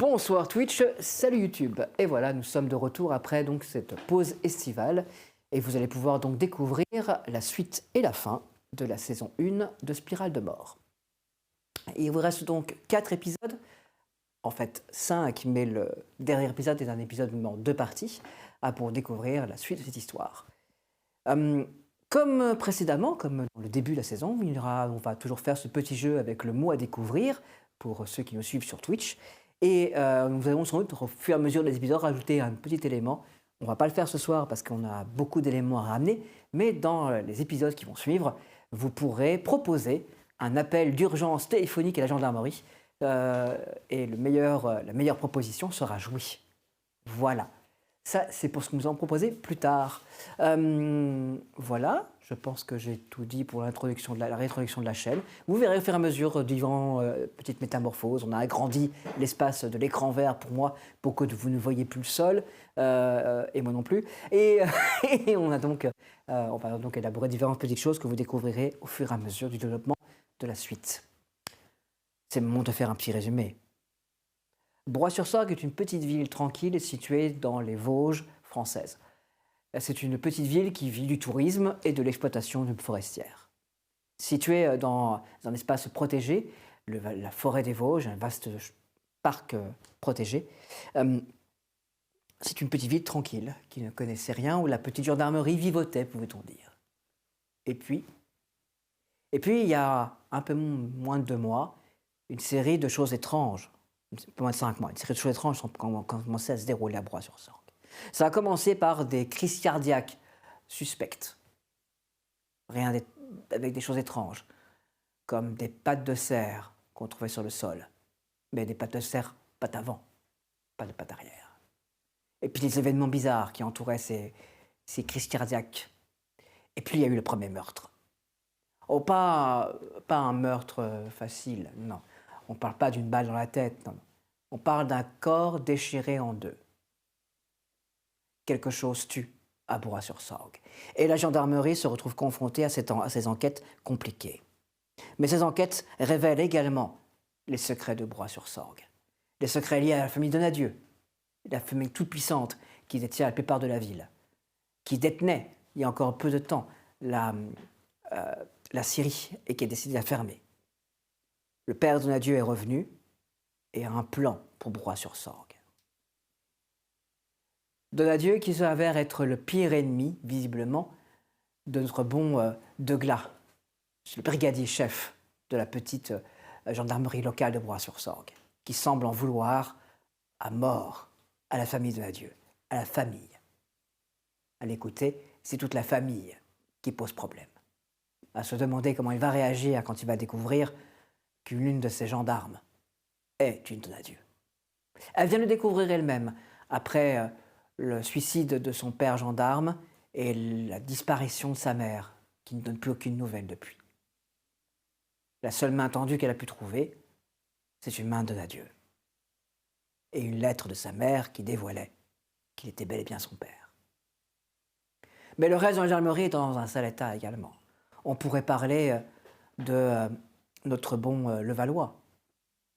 Bonsoir Twitch, salut YouTube. Et voilà, nous sommes de retour après donc cette pause estivale et vous allez pouvoir donc découvrir la suite et la fin de la saison 1 de Spirale de mort. Et il vous reste donc 4 épisodes, en fait 5, mais le dernier épisode est un épisode en 2 parties pour découvrir la suite de cette histoire. Comme précédemment, comme dans le début de la saison, on va toujours faire ce petit jeu avec le mot à découvrir pour ceux qui nous suivent sur Twitch. Et nous allons sans doute, au fur et à mesure des épisodes, rajouter un petit élément. On ne va pas le faire ce soir parce qu'on a beaucoup d'éléments à ramener, mais dans les épisodes qui vont suivre, vous pourrez proposer un appel d'urgence téléphonique à la gendarmerie et la meilleure proposition sera jouée. Voilà. Ça, c'est pour ce que nous allons proposer plus tard. Voilà, je pense que j'ai tout dit pour la réintroduction de la chaîne. Vous verrez au fur et à mesure, durant petite métamorphose, on a agrandi l'espace de l'écran vert pour moi, pour que vous ne voyiez plus le sol, et moi non plus. Et, on va donc élaborer différentes petites choses que vous découvrirez au fur et à mesure du développement de la suite. C'est le moment de faire un petit résumé. Broye-sur-Sorgue est une petite ville tranquille située dans les Vosges françaises. C'est une petite ville qui vit du tourisme et de l'exploitation forestière. Située dans un espace protégé, la forêt des Vosges, un vaste parc protégé, c'est une petite ville tranquille qui ne connaissait rien, où la petite gendarmerie vivotait, pouvait-on dire. Et puis, il y a un peu moins de 2 mois, une série de choses étranges. Un peu moins de 5 mois, une série de choses étranges ont commencé à se dérouler à Broye-sur-Sorgue. Ça a commencé par des crises cardiaques suspectes, avec des choses étranges, comme des pattes de cerf qu'on trouvait sur le sol, mais des pattes de cerf, pattes avant, pas de pattes arrière. Et puis des événements bizarres qui entouraient ces crises cardiaques. Et puis il y a eu le premier meurtre. Oh, pas un meurtre facile, non. On ne parle pas d'une balle dans la tête, non. On parle d'un corps déchiré en 2. Quelque chose tue à Broye-sur-Sorgue. Et la gendarmerie se retrouve confrontée à ces enquêtes compliquées. Mais ces enquêtes révèlent également les secrets de Broye-sur-Sorgue. Les secrets liés à la famille Donadieu, la famille toute-puissante qui détient la plupart de la ville, qui détenait, il y a encore peu de temps, la Syrie et qui a décidé de la fermer. Le père Donadieu est revenu et a un plan pour Broye-sur-Sorgue. Donadieu qui s'avère être le pire ennemi, visiblement, de notre bon Deglas, le brigadier chef de la petite gendarmerie locale de Broye-sur-Sorgue, qui semble en vouloir à mort à la famille Donadieu, à la famille. À l'écouter, c'est toute la famille qui pose problème. À se demander comment il va réagir quand il va découvrir qu'une de ses gendarmes est une Donadieu. Elle vient le découvrir elle-même après le suicide de son père gendarme et la disparition de sa mère, qui ne donne plus aucune nouvelle depuis. La seule main tendue qu'elle a pu trouver, c'est une main de Donadieu. Et une lettre de sa mère qui dévoilait qu'il était bel et bien son père. Mais le reste de la gendarmerie est dans un sale état également. On pourrait parler de notre bon Levallois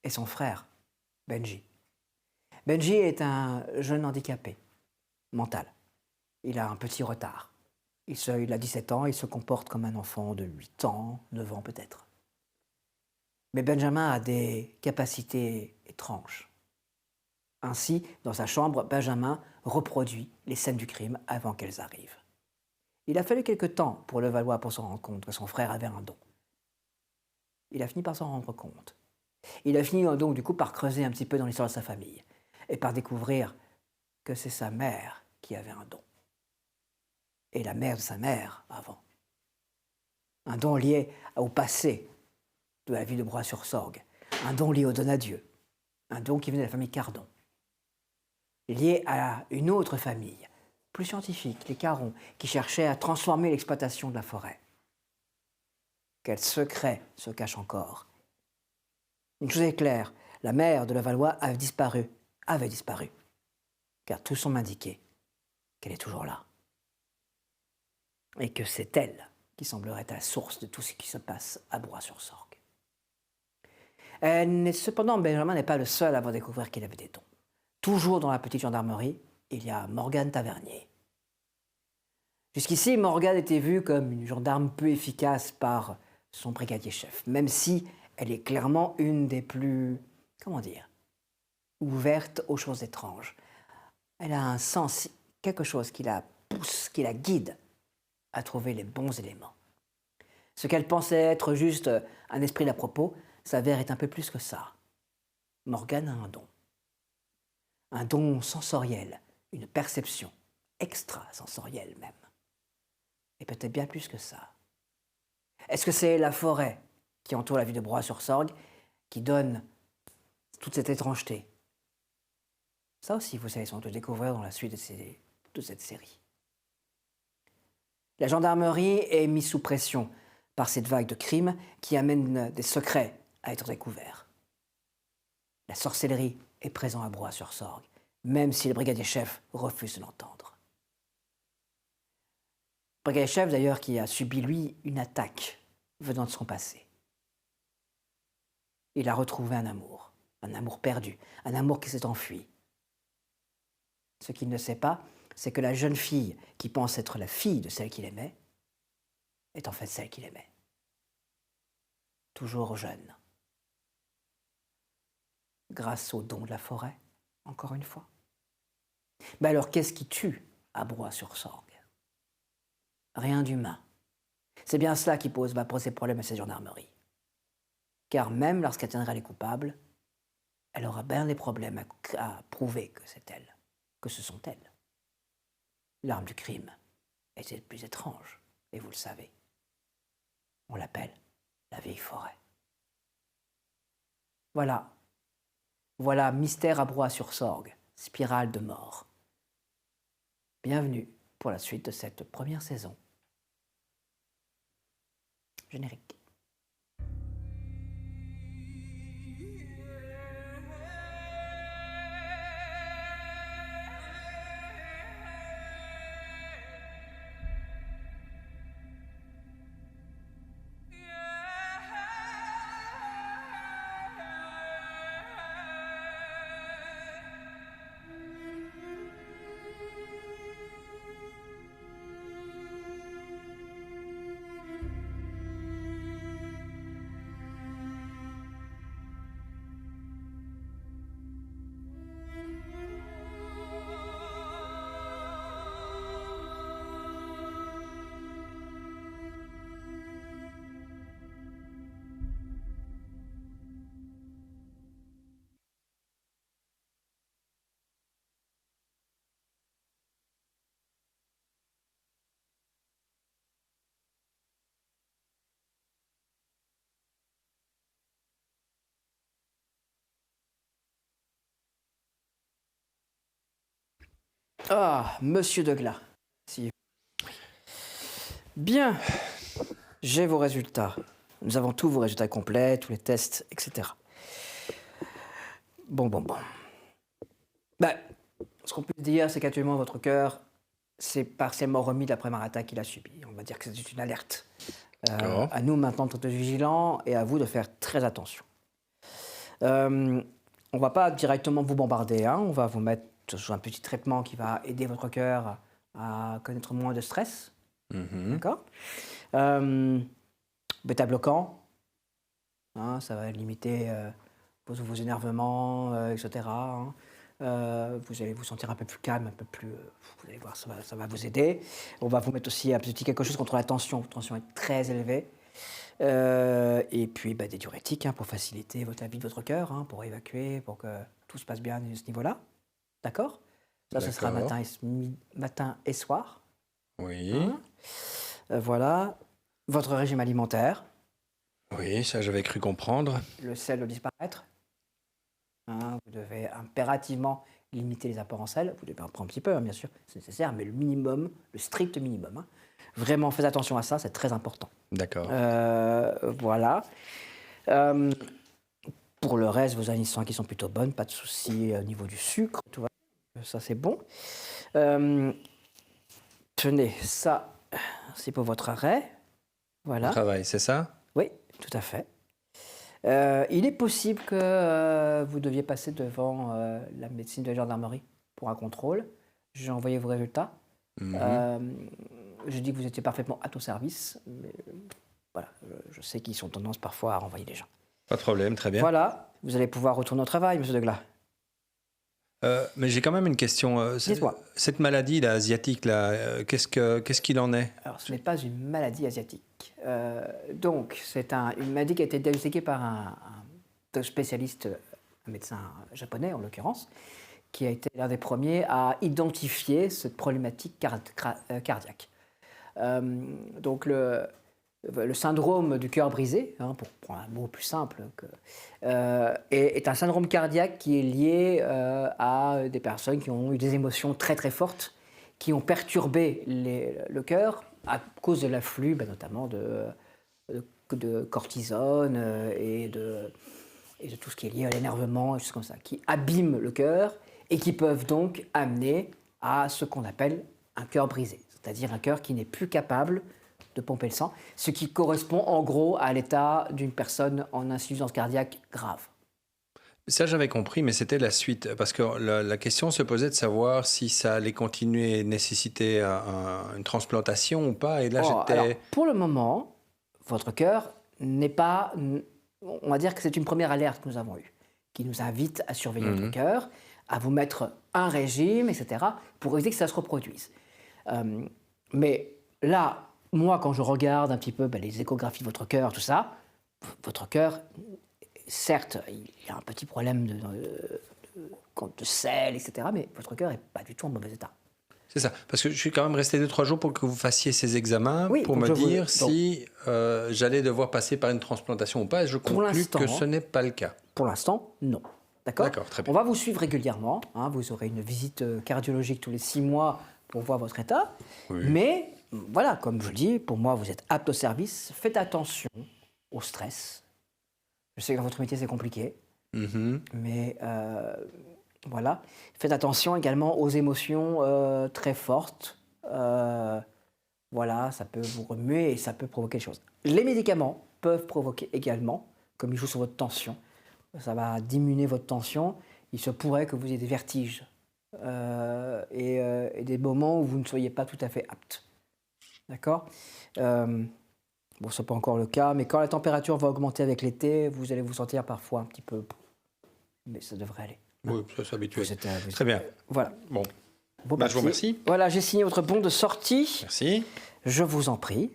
et son frère, Benji. Benji est un jeune handicapé mental. Il a un petit retard. Il a 17 ans, il se comporte comme un enfant de 8 ans, 9 ans peut-être. Mais Benjamin a des capacités étranges. Ainsi, dans sa chambre, Benjamin reproduit les scènes du crime avant qu'elles arrivent. Il a fallu quelque temps pour Levallois pour se rendre compte que son frère avait un don. Il a fini par s'en rendre compte. Il a fini donc du coup par creuser un petit peu dans l'histoire de sa famille et par découvrir que c'est sa mère qui avait un don. Et la mère de sa mère avant. Un don lié au passé de la ville de Broye-sur-Sorgue. Un don lié au Donadieu. Un don qui venait de la famille Cardon. Lié à une autre famille, plus scientifique, les Caron, qui cherchait à transformer l'exploitation de la forêt. Quel secret se cache encore? Une chose est claire, la mère de Levallois avait disparu, car tout semble indiquer qu'elle est toujours là. Et que c'est elle qui semblerait à la source de tout ce qui se passe à Broye-sur-Sorgue. Cependant, Benjamin n'est pas le seul à avoir découvert qu'il avait des dons. Toujours dans la petite gendarmerie, il y a Morgane Tavernier. Jusqu'ici, Morgane était vue comme une gendarme peu efficace par son brigadier chef, même si elle est clairement une des plus, comment dire, ouvertes aux choses étranges. Elle a un sens, quelque chose qui la pousse, qui la guide à trouver les bons éléments. Ce qu'elle pensait être juste un esprit d'à propos s'avère être un peu plus que ça. Morgane a un don. Un don sensoriel, une perception extrasensorielle même. Et peut-être bien plus que ça. Est-ce que c'est la forêt qui entoure la ville de Broye-sur-Sorgue qui donne toute cette étrangeté? Ça aussi, vous allez sans doute découvrir dans la suite de cette série. La gendarmerie est mise sous pression par cette vague de crimes qui amène des secrets à être découverts. La sorcellerie est présente à Broye-sur-Sorgue, même si le brigadier chef refuse de l'entendre. Le brigadier chef, d'ailleurs, qui a subi, lui, une attaque venant de son passé. Il a retrouvé un amour perdu, un amour qui s'est enfui. Ce qu'il ne sait pas, c'est que la jeune fille qui pense être la fille de celle qu'il aimait est en fait celle qu'il aimait. Toujours jeune. Grâce au don de la forêt, encore une fois. Mais alors, qu'est-ce qui tue à Broye-sur-Sorgue? Rien d'humain. C'est bien cela qui va poser problème à cette gendarmerie. Car même lorsqu'elle tiendra les coupables, elle aura bien des problèmes à prouver que c'est elle, que ce sont elles. L'arme du crime est le plus étrange, et vous le savez. On l'appelle la vieille forêt. Voilà. Voilà Mystère à Broye-sur-Sorgue, spirale de mort. Bienvenue pour la suite de cette première saison. Générique. Ah, Monsieur Deglas. Si. Bien, j'ai vos résultats. Nous avons tous vos résultats complets, tous les tests, etc. Bon. Ben, ce qu'on peut dire, c'est qu'actuellement, votre cœur s'est partiellement remis de la première attaque qu'il a subie. On va dire que c'est une alerte. À nous maintenant d'être vigilants et à vous de faire très attention. On ne va pas directement vous bombarder, hein. On va vous mettre sur un petit traitement qui va aider votre cœur à connaître moins de stress. D'accord. Bêta-bloquant, hein, ça va limiter vos énervements, etc. Hein. Vous allez vous sentir un peu plus calme, un peu plus... vous allez voir, ça va vous aider. On va vous mettre aussi un petit quelque chose contre la tension. La tension est très élevée. Et puis des diurétiques hein, pour faciliter la vie de votre cœur, hein, pour évacuer, pour que tout se passe bien à ce niveau-là. D'accord. Ça, ce sera matin et soir. Oui. Hein. Voilà. Votre régime alimentaire. Oui, ça j'avais cru comprendre. Le sel doit disparaître. Hein, vous devez impérativement limiter les apports en sel. Vous devez en prendre un petit peu, hein, bien sûr, c'est nécessaire, mais le minimum, le strict minimum. Hein. Vraiment, faites attention à ça, c'est très important. D'accord. Voilà. Pour le reste, vos analyses sanguines sont plutôt bonnes, pas de soucis au niveau du sucre, tout va. Ça c'est bon. Tenez, ça, c'est pour votre arrêt. Voilà. Au travail, c'est ça? Oui, tout à fait. Il est possible que vous deviez passer devant la médecine de la gendarmerie pour un contrôle. J'ai envoyé vos résultats. J'ai dit que vous étiez parfaitement à ton service. Mais, voilà, je sais qu'ils ont tendance parfois à renvoyer les gens. Pas de problème, très bien. Voilà, vous allez pouvoir retourner au travail, monsieur Deglas. Mais j'ai quand même une question. Dites-moi. Cette maladie là, asiatique, là, qu'est-ce qu'il en est? Alors, ce n'est pas une maladie asiatique. Donc, c'est une maladie qui a été diagnostiquée par un spécialiste, un médecin japonais en l'occurrence, qui a été l'un des premiers à identifier cette problématique cardiaque. Donc, le syndrome du cœur brisé, hein, pour prendre un mot plus simple, est un syndrome cardiaque qui est lié à des personnes qui ont eu des émotions très très fortes, qui ont perturbé le cœur à cause de l'afflux, notamment de cortisone et de tout ce qui est lié à l'énervement, et choses comme ça, qui abîment le cœur et qui peuvent donc amener à ce qu'on appelle un cœur brisé, c'est-à-dire un cœur qui n'est plus capable de pomper le sang, ce qui correspond en gros à l'état d'une personne en insuffisance cardiaque grave. Ça, j'avais compris, mais c'était la suite. Parce que la question se posait de savoir si ça allait continuer, nécessiter une transplantation ou pas. Et là, Alors, pour le moment, votre cœur n'est pas... On va dire que c'est une première alerte que nous avons eue, qui nous invite à surveiller votre cœur, à vous mettre un régime, etc., pour éviter que ça se reproduise. Mais là, moi, quand je regarde un petit peu les échographies de votre cœur, tout ça, votre cœur, certes, il y a un petit problème de sel, etc., mais votre cœur n'est pas du tout en mauvais état. C'est ça, parce que je suis quand même resté 2-3 jours pour que vous fassiez ces examens, pour me dire si j'allais devoir passer par une transplantation ou pas, et je conclus que ce n'est pas le cas. Pour l'instant, non. D'accord ? D'accord, très bien. On va vous suivre régulièrement, hein, vous aurez une visite cardiologique tous les 6 mois pour voir votre état, mais voilà, comme je vous le dis, pour moi, vous êtes apte au service, faites attention au stress. Je sais que dans votre métier, c'est compliqué, mais voilà. Faites attention également aux émotions très fortes. Voilà, ça peut vous remuer et ça peut provoquer des choses. Les médicaments peuvent provoquer également, comme ils jouent sur votre tension, ça va diminuer votre tension. Il se pourrait que vous ayez des vertiges et des moments où vous ne soyez pas tout à fait apte. D'accord ? Bon, ce n'est pas encore le cas, mais quand la température va augmenter avec l'été, vous allez vous sentir parfois un petit peu... Mais ça devrait aller. Oui, ça s'habitue. Très bien. Voilà. Bon. Je vous remercie. Voilà, j'ai signé votre bon de sortie. Merci. Je vous en prie.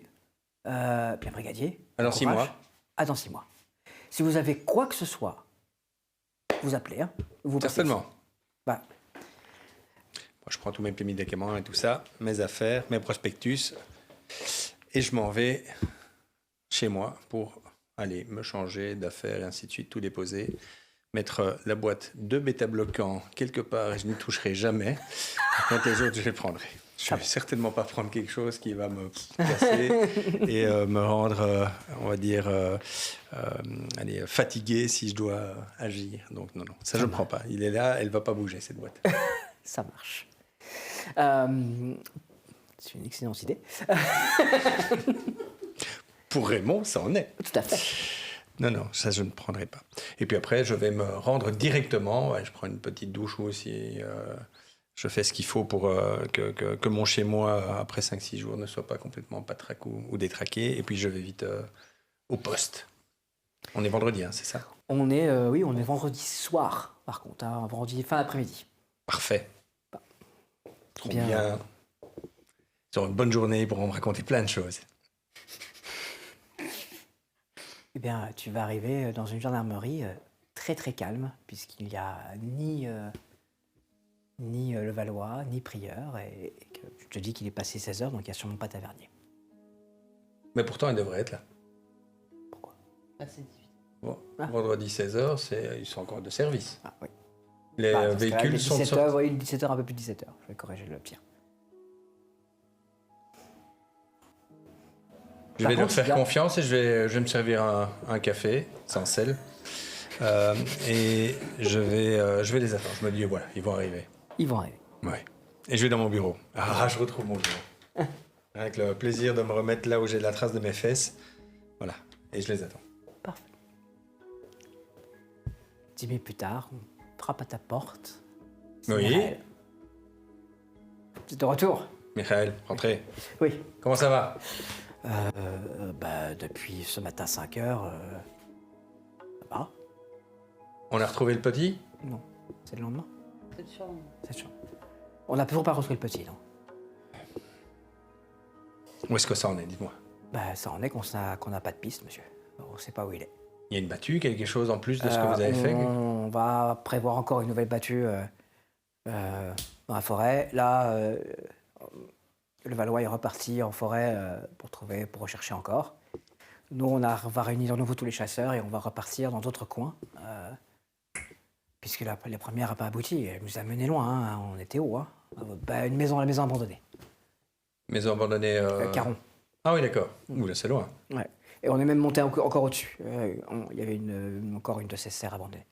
Bien, brigadier. À dans 6 mois. À dans 6 mois. Si vous avez quoi que ce soit, vous appelez. Hein. Vous Certainement. Bah. Moi, je prends tous mes médicaments et tout ça, mes affaires, mes prospectus, et je m'en vais chez moi pour aller me changer d'affaires et ainsi de suite, tout déposer, mettre la boîte de bêta-bloquants quelque part et je n'y toucherai jamais. Quant aux autres, je les prendrai. Je ne vais certainement pas prendre quelque chose qui va me casser et me rendre, on va dire, fatigué si je dois agir. Donc non, ça je ne prends pas. Il est là, elle ne va pas bouger, cette boîte. Ça marche. C'est une excellente idée. Pour Raymond, ça en est. Tout à fait. Non, ça je ne prendrai pas. Et puis après, je vais me rendre directement. Je prends une petite douche aussi. Je fais ce qu'il faut pour que mon chez-moi, après 5-6 jours, ne soit pas complètement patraque ou détraqué. Et puis je vais vite au poste. On est vendredi, hein, c'est ça ? On est vendredi soir, par contre. Hein, vendredi fin d'après-midi. Parfait. Trop bien. Ils auront une bonne journée, ils pourront me raconter plein de choses. Eh bien, tu vas arriver dans une gendarmerie très très calme, puisqu'il n'y a ni Levallois, ni prieur, et que je te dis qu'il est passé 16h, donc il n'y a sûrement pas tavernier. Mais pourtant, il devrait être là. Pourquoi ? Passé 18. Bon, vendredi 16h, ils sont encore de service. Ah oui. Les véhicules sont 17h, oui, 17h, un peu plus de 17h. Je vais corriger le pire. Je vais leur faire confiance et je vais me servir un café sans sel. Et je vais les attendre. Je me dis, voilà, ils vont arriver. Ils vont arriver. Ouais. Et je vais dans mon bureau. Ah, je retrouve mon bureau. Avec le plaisir de me remettre là où j'ai la trace de mes fesses. Voilà. Et je les attends. Parfait. 10 minutes plus tard, on frappe à ta porte. C'est Oui. Michael. C'est de retour? Michael, rentrez. Oui. Comment ça va? Depuis ce matin 5 heures, ça va? On a retrouvé le petit? Non, c'est le lendemain. C'est le surnom. C'est sûr. On n'a toujours pas retrouvé le petit, non? Où est-ce que ça en est, dites-moi? Ça en est qu'on n'a pas de piste, monsieur. On ne sait pas où il est. Il y a une battue, quelque chose en plus de ce que vous avez fait? On va prévoir encore une nouvelle battue dans la forêt. Là, le Valois est reparti en forêt pour rechercher encore. Nous, on va réunir de nouveau tous les chasseurs et on va repartir dans d'autres coins. Puisque la première n'a pas abouti. Elle nous a menés loin, hein. On était haut. Hein. La maison abandonnée. Maison abandonnée... Caron. Ah oui, d'accord. Ouh, là, c'est loin. Ouais. Et on est même monté encore au-dessus. Il y avait encore une de ces serres abandonnées.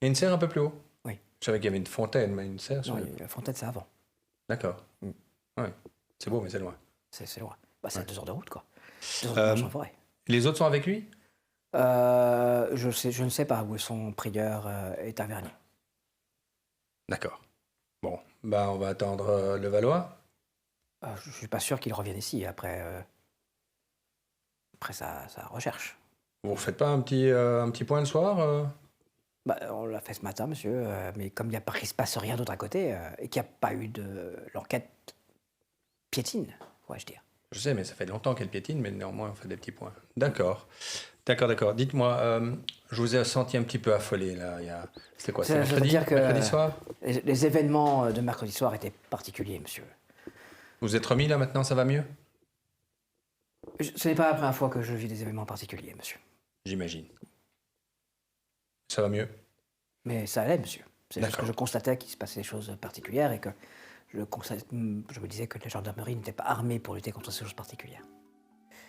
Il y a une serre un peu plus haut? Oui. Je savais qu'il y avait une fontaine, mais une serre... Non, la fontaine, c'est avant. D'accord. Ouais. C'est beau, mais c'est loin. C'est loin. C'est à 2 heures de route, quoi. 2 heures de marche en forêt. Les autres sont avec lui? Je ne sais pas où son prieur est à Vernier. D'accord. Bon, on va attendre le Valois. Je ne suis pas sûr qu'il revienne ici après sa recherche. Vous ne faites pas un petit point le soir? On l'a fait ce matin, monsieur, mais comme il ne se passe rien d'autre à côté et qu'il n'y a pas eu l'enquête piétine, pourrais-je dire. Je sais, mais ça fait longtemps qu'elle piétine, mais néanmoins, on fait des petits points. D'accord. Dites-moi, je vous ai senti un petit peu affolé, là. C'était quoi, c'est mercredi soir? Les événements de mercredi soir étaient particuliers, monsieur. Vous êtes remis, là, maintenant, ça va mieux? Ce n'est pas la première fois que je vis des événements particuliers, monsieur. J'imagine. Ça va mieux? Mais ça allait, monsieur. C'est juste D'accord. que je constatais qu'il se passait des choses particulières et que je me disais que la gendarmerie n'était pas armée pour lutter contre ces choses particulières.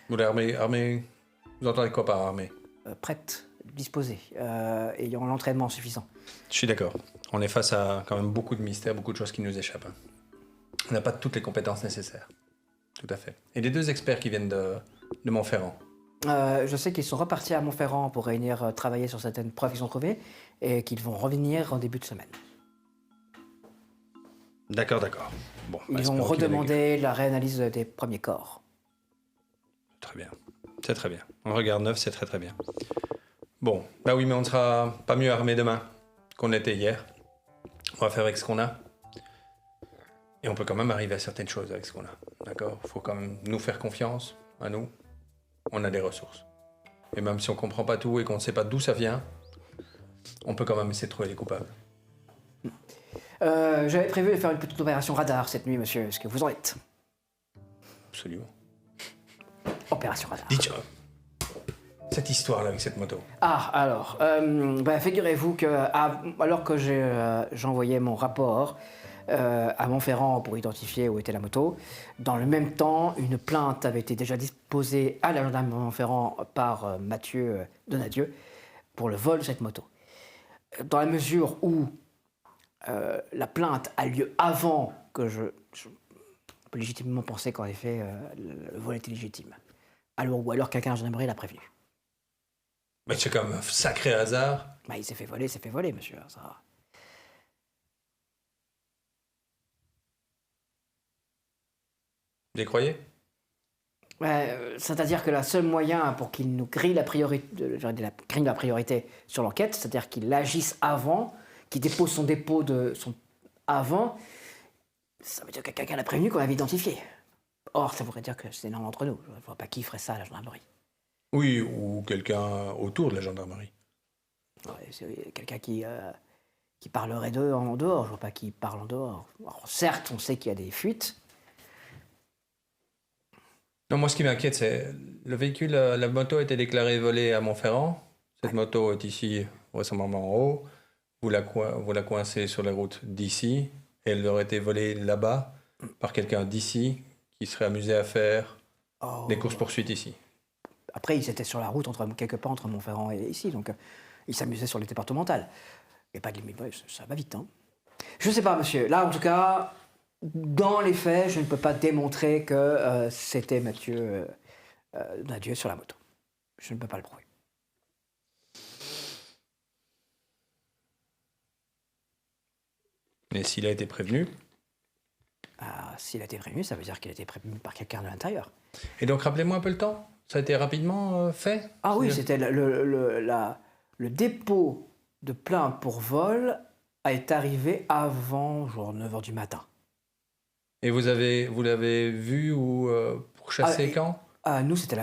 Vous l'armée, vous entendez quoi par armée? Prête, disposée, ayant l'entraînement suffisant. Je suis d'accord. On est face à quand même beaucoup de mystères, beaucoup de choses qui nous échappent. On n'a pas toutes les compétences nécessaires. Tout à fait. Et les 2 experts qui viennent de Montferrand? Je sais qu'ils sont repartis à Montferrand pour travailler sur certaines preuves qu'ils ont trouvées et qu'ils vont revenir en début de semaine. D'accord. Bon, Ils vont redemander la réanalyse des premiers corps. Très bien. C'est très bien. On regarde neuf, c'est très très bien. Bon, bah oui, mais on ne sera pas mieux armé demain qu'on était hier. On va faire avec ce qu'on a. Et on peut quand même arriver à certaines choses avec ce qu'on a. D'accord? Il faut quand même nous faire confiance, à nous. On a des ressources. Et même si on ne comprend pas tout et qu'on ne sait pas d'où ça vient, on peut quand même essayer de trouver les coupables. J'avais prévu de faire une petite opération radar cette nuit, monsieur. Est-ce que vous en êtes? Absolument. Opération radar. Dites, cette histoire-là avec cette moto. Ah, alors, figurez-vous que alors que j'envoyais mon rapport à Montferrand pour identifier où était la moto, dans le même temps, une plainte avait été déjà disposée à la gendarmerie de Montferrand par Mathieu Donadieu pour le vol de cette moto. Dans la mesure où la plainte a lieu avant que je peux légitimement penser qu'en effet, le vol était légitime. Ou alors quelqu'un de la gendarmerie l'a prévenu. Mais c'est quand même un sacré hasard. Il s'est fait voler, monsieur. Ça... Vous y croyez? C'est-à-dire que le seul moyen pour qu'il nous grille la priorité sur l'enquête, c'est-à-dire qu'il agisse avant, qu'il dépose son dépôt avant, ça veut dire que quelqu'un l'a prévenu qu'on l'avait identifié. Or, ça voudrait dire que c'est l'un d'entre nous. Je ne vois pas qui ferait ça à la gendarmerie. Oui, ou quelqu'un autour de la gendarmerie. Ouais, c'est quelqu'un qui parlerait d'eux en dehors. Je ne vois pas qui parle en dehors. Alors, certes, on sait qu'il y a des fuites. Non, moi, ce qui m'inquiète, c'est le véhicule, la moto a été déclarée volée à Montferrand. Cette moto est ici, vraisemblablement en haut. Vous la coincez sur la route d'ici. Et elle aurait été volée là-bas par quelqu'un d'ici qui serait amusé à faire des courses-poursuites ici. Après, ils étaient sur la route quelque part entre Montferrand et ici, donc ils s'amusaient sur les départementales. Et pas de limite, ça va vite. Hein. Je ne sais pas, monsieur. Là, en tout cas, dans les faits, je ne peux pas démontrer que c'était Mathieu Donadieu sur la moto. Je ne peux pas le prouver. Et s'il a été prévenu? S'il a été prévenu, ça veut dire qu'il a été prévenu par quelqu'un de l'intérieur. Et donc, rappelez-moi un peu le temps. Ça a été rapidement fait? Ah oui, c'était le dépôt de plainte pour vol est arrivé avant genre 9h du matin. Et vous l'avez vu ou pourchassé quand? Nous, c'était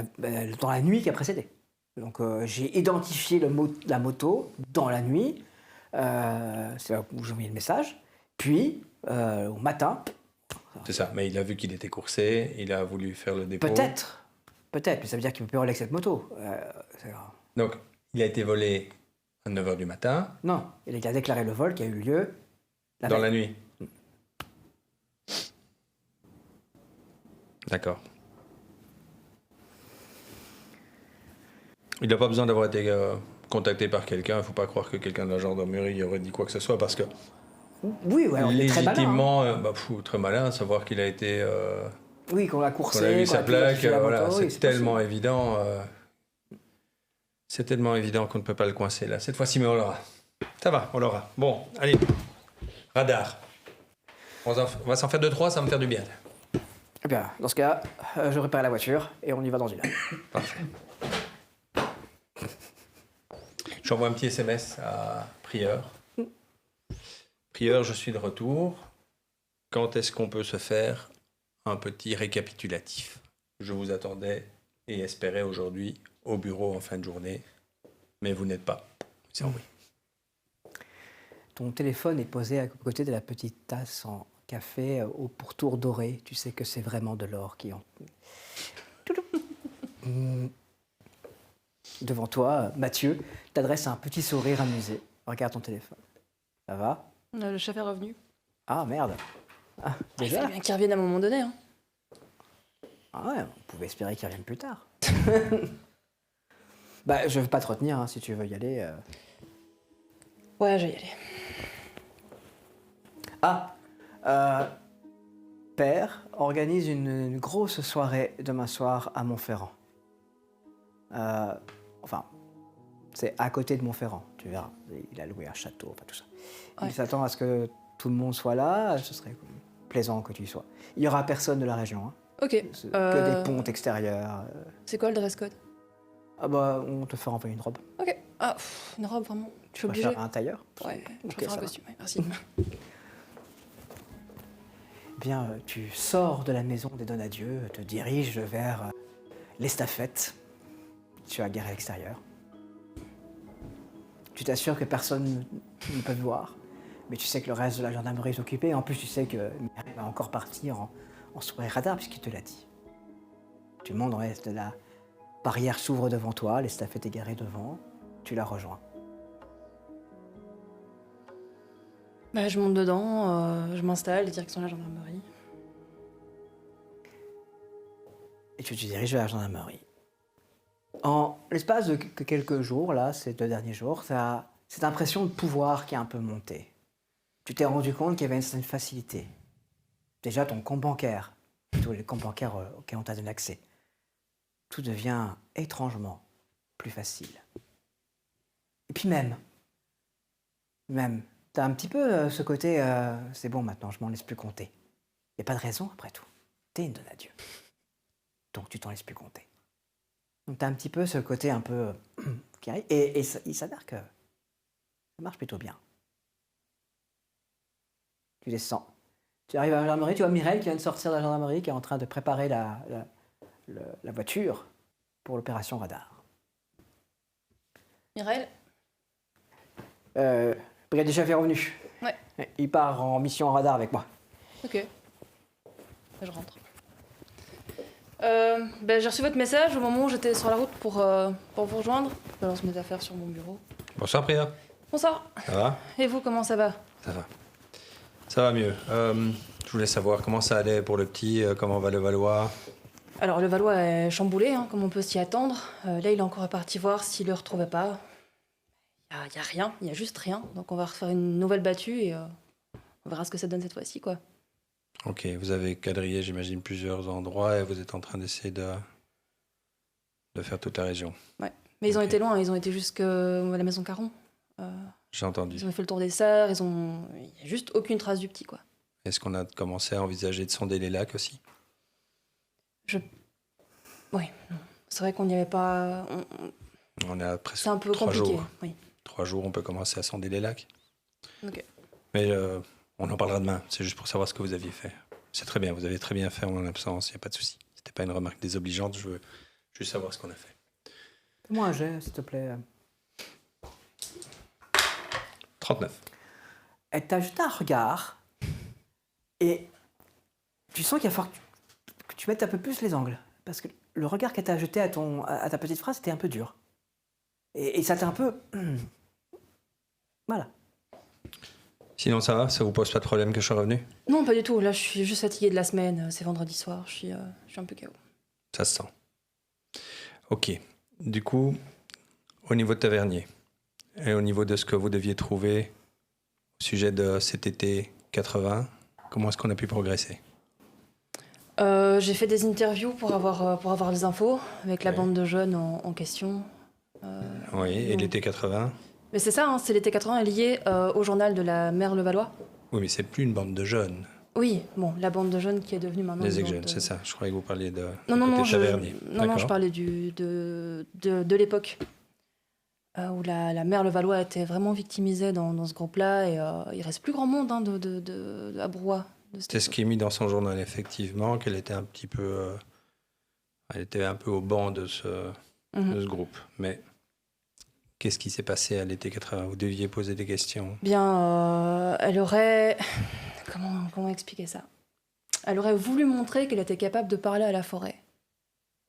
dans la nuit qui a précédé. Donc j'ai identifié la moto dans la nuit. C'est là où j'ai envoyé le message. Puis, au matin... C'est ça, mais il a vu qu'il était coursé, il a voulu faire le dépôt. Peut-être, mais ça veut dire qu'il ne peut plus rouler avec cette moto. Donc, il a été volé à 9h du matin. Non, il a déclaré le vol qui a eu lieu Dans la nuit. D'accord. Il n'a pas besoin d'avoir été contacté par quelqu'un. Il ne faut pas croire que quelqu'un de la gendarmerie aurait dit quoi que ce soit parce que Oui, ouais, on est très malin. légitimement, très malin, savoir qu'il a été... oui, qu'on l'a coursé, qu'on a vu sa plaque, voilà, moto, c'est tellement évident. C'est tellement évident qu'on ne peut pas le coincer là. Cette fois-ci, mais on l'aura. Ça va, on l'aura. Bon, allez. Radar. On va s'en faire 2-3, ça va me faire du bien. Eh bien, dans ce cas, je répare la voiture et on y va dans une heure. Parfait. J'envoie un petit SMS à Prieur. Prieur, je suis de retour. Quand est-ce qu'on peut se faire un petit récapitulatif? Je vous attendais et espérais aujourd'hui au bureau en fin de journée, mais vous n'êtes pas. C'est envoyé. Ton téléphone est posé à côté de la petite tasse en café au pourtour doré. Tu sais que c'est vraiment de l'or qui en... Devant toi, Mathieu t'adresse un petit sourire amusé. Regarde ton téléphone. Ça va? Le chef est revenu. Ah, merde. Ah, Il déjà? fallait bien qu'il revienne à un moment donné. Hein. Ah ouais, on pouvait espérer qu'il revienne plus tard. Bah, je veux pas te retenir, hein, si tu veux y aller. Ouais, je vais y aller. Père organise une grosse soirée demain soir à Montferrand. Enfin, c'est à côté de Montferrand, tu verras. Il a loué un château, enfin tout ça. Ouais. Il s'attend à ce que tout le monde soit là, ce serait plaisant que tu y sois. Il y aura personne de la région, hein. Ok. Que des pontes extérieures. C'est quoi le dress code? Ah bah, on te fera envoyer une robe. Ok. Ah, une robe, vraiment. Je suis Tu obligée. préfères un tailleur? Ouais, je Ok, préfère ça un va. costume. Ouais, merci. Bien, tu sors de la maison des Donadieu, te diriges vers l'estafette. Tu as garé à l'extérieur. Tu t'assures que personne ne peut te voir, mais tu sais que le reste de la gendarmerie est occupé. En plus, tu sais que Mireille va encore partir en soirée radar, puisqu'il te l'a dit. Tu montes dans l'est, la barrière s'ouvre devant toi, l'estafette est garée devant, tu la rejoins. Bah, je monte dedans, je m'installe, direction la gendarmerie. Et tu te diriges vers la gendarmerie. En l'espace de quelques jours, là, ces 2 derniers jours, tu as cette impression de pouvoir qui est un peu montée. Tu t'es rendu compte qu'il y avait une certaine facilité. Déjà, ton compte bancaire, plutôt les comptes bancaires auxquels on t'a donné accès, tout devient étrangement plus facile. Et puis même, tu as un petit peu ce côté, c'est bon maintenant, je m'en laisse plus compter. Il n'y a pas de raison après tout. T'es une Donadieu. Donc tu t'en laisses plus compter. Donc tu as un petit peu ce côté un peu qui arrive. Et il s'avère que ça marche plutôt bien. Tu descends. Tu arrives à la gendarmerie, tu vois Mireille qui vient de sortir de la gendarmerie, qui est en train de préparer la voiture pour l'opération radar. Mireille? Brigadier chef est revenu. Ouais. Il part en mission radar avec moi. Ok. Je rentre. J'ai reçu votre message au moment où j'étais sur la route pour vous rejoindre. Je balance mes affaires sur mon bureau. Bonsoir, Priya. Bonsoir. Ça va? Et vous, comment ça va? Ça va. Ça va mieux. Je voulais savoir comment ça allait pour le petit, comment va le Valois. Alors, le Valois est chamboulé, hein, comme on peut s'y attendre. Là, il est encore reparti voir s'il le retrouvait pas. Il y a rien, il y a juste rien. Donc, on va refaire une nouvelle battue et on verra ce que ça donne cette fois-ci, quoi. Ok, vous avez quadrillé, j'imagine, plusieurs endroits et vous êtes en train d'essayer de faire toute la région. Ouais. Mais ils ont Ok. été loin, ils ont été jusqu'à la maison Caron. J'ai entendu. Ils ont fait le tour des serres, il n'y a juste aucune trace du petit, quoi. Est-ce qu'on a commencé à envisager de sonder les lacs aussi? Oui, non. C'est vrai qu'on n'y avait pas... On a presque C'est un peu 3 compliqué, jours. oui. 3 jours, on peut commencer à sonder les lacs. Ok. Mais on en parlera demain. C'est juste pour savoir ce que vous aviez fait. C'est très bien. Vous avez très bien fait en mon absence. Il n'y a pas de souci. C'était pas une remarque désobligeante. Je veux juste savoir ce qu'on a fait. Fais-moi un jet, s'il te plaît. 39. Elle t'a jeté un regard et tu sens qu'il va falloir que tu mettes un peu plus les angles. Parce que le regard qu'elle t'a jeté à ta petite phrase, c'était un peu dur. Et ça t'a un peu... Voilà. Sinon, ça va? Ça vous pose pas de problème que je sois revenu? Non, pas du tout. Là, je suis juste fatiguée de la semaine. C'est vendredi soir. Je suis un peu KO. Ça se sent. Ok. Du coup, au niveau de Tavernier et au niveau de ce que vous deviez trouver au sujet de cet été 80, comment est-ce qu'on a pu progresser? J'ai fait des interviews pour avoir des infos avec la Ouais. bande de jeunes en question. Oui, et non. l'été 80? Mais c'est ça, hein, c'est l'été 80 lié au journal de la mère Levallois. Oui, mais c'est plus une bande de jeunes. Oui, bon, la bande de jeunes qui est devenue maintenant... Les une bande ex-jeunes, de- c'est ça. Je croyais que vous parliez de Non, du non, côté non, Tavernier. non, D'accord. je parlais de l'époque où la mère Levallois était vraiment victimisée dans ce groupe-là et il reste plus grand monde hein, à Brouhaha. de cette C'est ce époque. qui est mis dans son journal, effectivement, qu'elle était un petit peu... elle était un peu au banc de ce Mhm. groupe. Mais qu'est-ce qui s'est passé à l'été 80? Vous deviez poser des questions. Bien, elle aurait... Comment expliquer ça? Elle aurait voulu montrer qu'elle était capable de parler à la forêt,